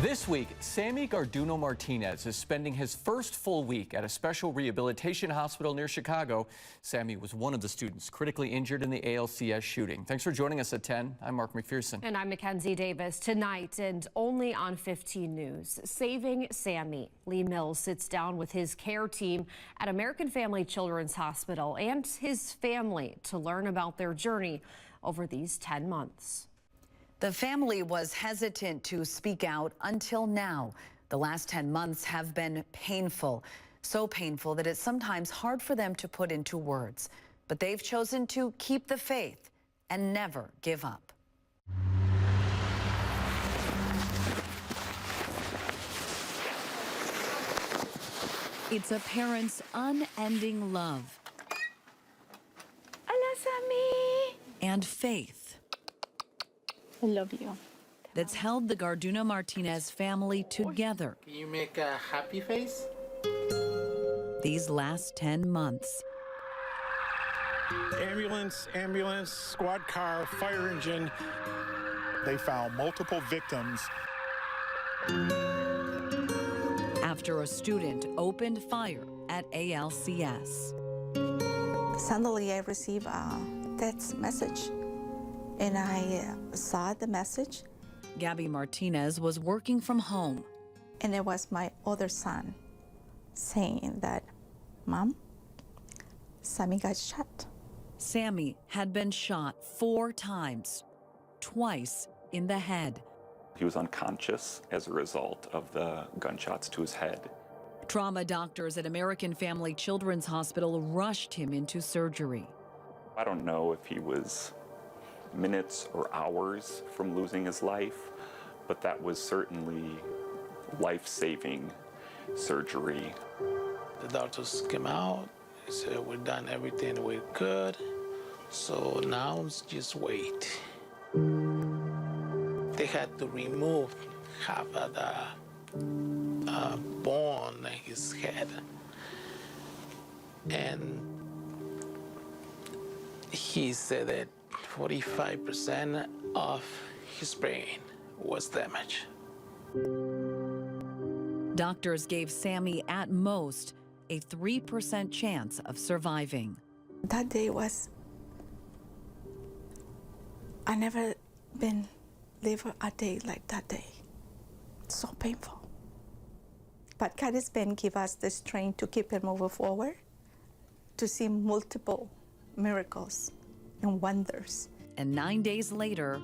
This week, Sammy Garduno-Martinez is spending his first full week at a special rehabilitation hospital near Chicago. Sammy was one of the students critically injured in the ALCS shooting. Thanks for joining us at 10. I'm Mark McPherson. And I'm Mackenzie Davis. Tonight and only on 15 News, Saving Sammy. Lee Mills sits down with his care team at American Family Children's Hospital and his family to learn about their journey over these 10 months. The family was hesitant to speak out until now. The last 10 months have been painful, so painful that it's sometimes hard for them to put into words. But they've chosen to keep the faith and never give up. It's a parent's unending love. Hola, Sammy. And faith. I love you. That's held the Garduno-Martinez family together. Can you make a happy face? These last 10 months. Ambulance, squad car, fire engine. They found multiple victims. After a student opened fire at ALCS. Suddenly I received a text message, and I saw the message. Gabby Martinez was working from home. And it was my other son saying that, Mom, Sammy got shot. Sammy had been shot 4 times, twice in the head. He was unconscious as a result of the gunshots to his head. Trauma doctors at American Family Children's Hospital rushed him into surgery. I don't know if he was minutes or hours from losing his life, but that was certainly life-saving surgery. The doctors came out and said, we've done everything we could, so now it's just wait. They had to remove half of the bone in his head. And he said that 45% of his brain was damaged. Doctors gave Sammy at most a 3% chance of surviving. That day was, I never been live a day like that day. So painful. But God has been give us the strength to keep it moving forward, to see multiple miracles and wonders. And 9 days later,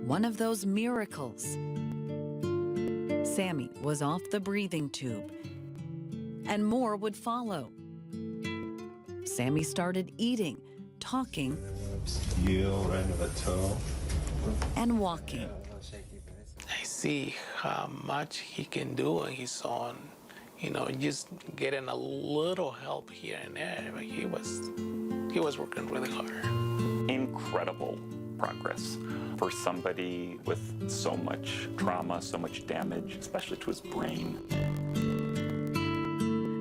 one of those miracles. Sammy was off the breathing tube, and more would follow. Sammy started eating, talking, and walking. I see how much he can do on his own. You know, just getting a little help here and there. But he was working really hard. Incredible progress for somebody with so much trauma, so much damage, especially to his brain.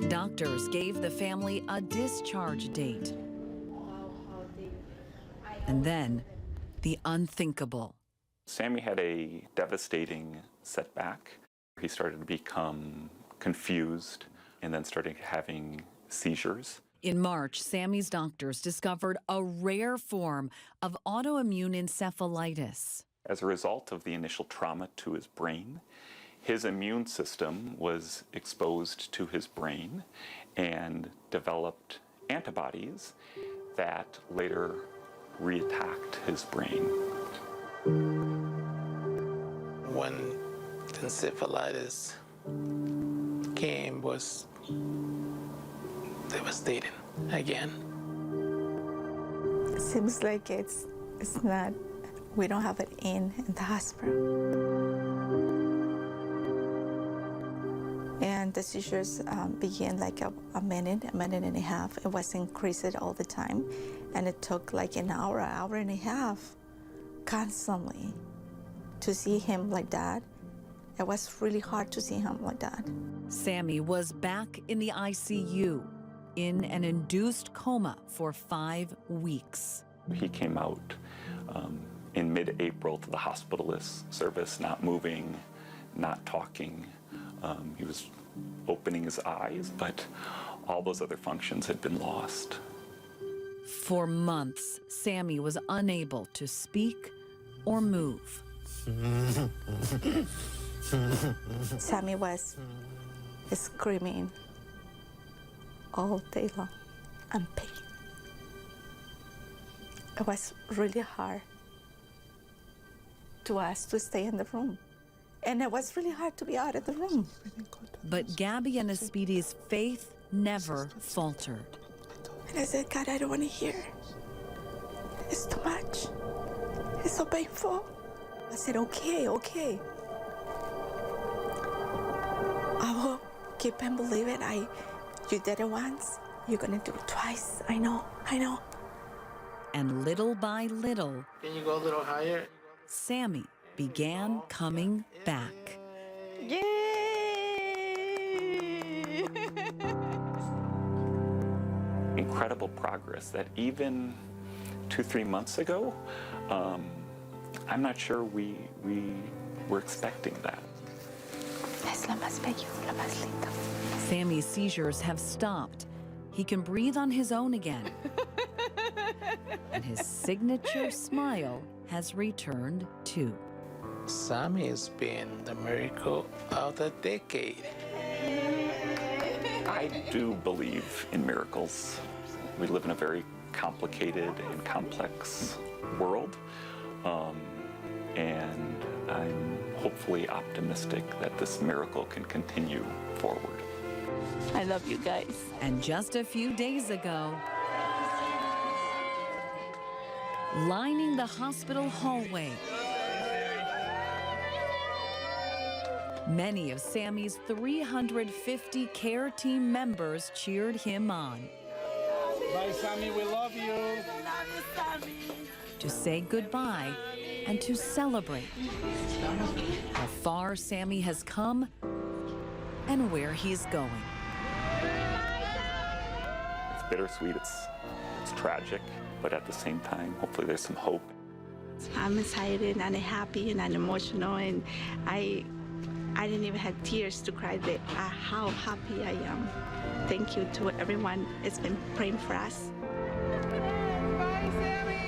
Doctors gave the family a discharge date. And then the unthinkable. Sammy had a devastating setback. He started to become confused and then started having seizures. In March, Sammy's doctors discovered a rare form of autoimmune encephalitis. As a result of the initial trauma to his brain, his immune system was exposed to his brain and developed antibodies that later reattacked his brain. When the encephalitis came, was devastating again. It seems like it's not, we don't have it in the hospital. And the seizures began like a minute and a half. It was increasing all the time. And it took like an hour and a half constantly to see him like that. It was really hard to see him like that. Sammy was back in the ICU in an induced coma for 5 weeks. He came out in mid-April to the hospitalist service, not moving, not talking. He was opening his eyes, but all those other functions had been lost. For months, Sammy was unable to speak or move. Sammy was screaming all day long and pain. It was really hard to us to stay in the room. And it was really hard to be out of the room. But Gabby and Aspidi's faith never faltered. And I said, God, I don't want to hear. It's too much. It's so painful. I said, okay, okay. I will keep and believe it. You did it once, you're gonna do it twice. I know. And little by little, Can you go a little higher? Sammy began coming back. Yay! Incredible progress that even 2-3 months ago, I'm not sure we were expecting that. Es lo más bello, lo más lindo. Sammy's seizures have stopped. He can breathe on his own again. And his signature smile has returned too. Sammy has been the miracle of the decade. I do believe in miracles. We live in a very complicated and complex world, and I'm hopefully optimistic that this miracle can continue forward. I love you guys. And just a few days ago, lining the hospital hallway, many of Sammy's 350 care team members cheered him on. Bye, Sammy, we love you. To say goodbye and to celebrate how far Sammy has come and where he's going. It's bittersweet, it's tragic, but at the same time, hopefully there's some hope. I'm excited and happy and I'm emotional, and I didn't even have tears to cry at how happy I am. Thank you to everyone that's been praying for us. Bye, Sammy!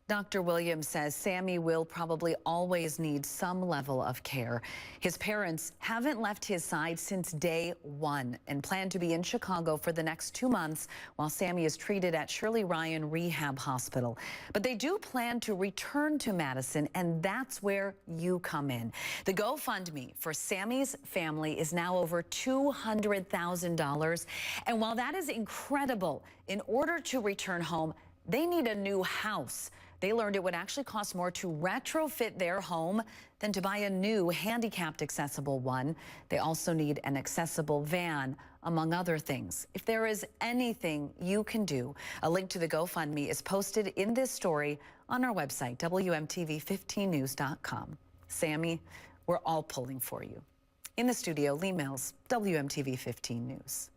Dr. Williams says Sammy will probably always need some level of care. His parents haven't left his side since day one and plan to be in Chicago for the next 2 months while Sammy is treated at Shirley Ryan Rehab Hospital. But they do plan to return to Madison, and that's where you come in. The GoFundMe for Sammy's family is now over $200,000. And while that is incredible, in order to return home, they need a new house. They learned it would actually cost more to retrofit their home than to buy a new handicapped accessible one. They also need an accessible van, among other things. If there is anything you can do, a link to the GoFundMe is posted in this story on our website, WMTV15news.com. Sammy, we're all pulling for you. In the studio, Lee Mills, WMTV 15 News.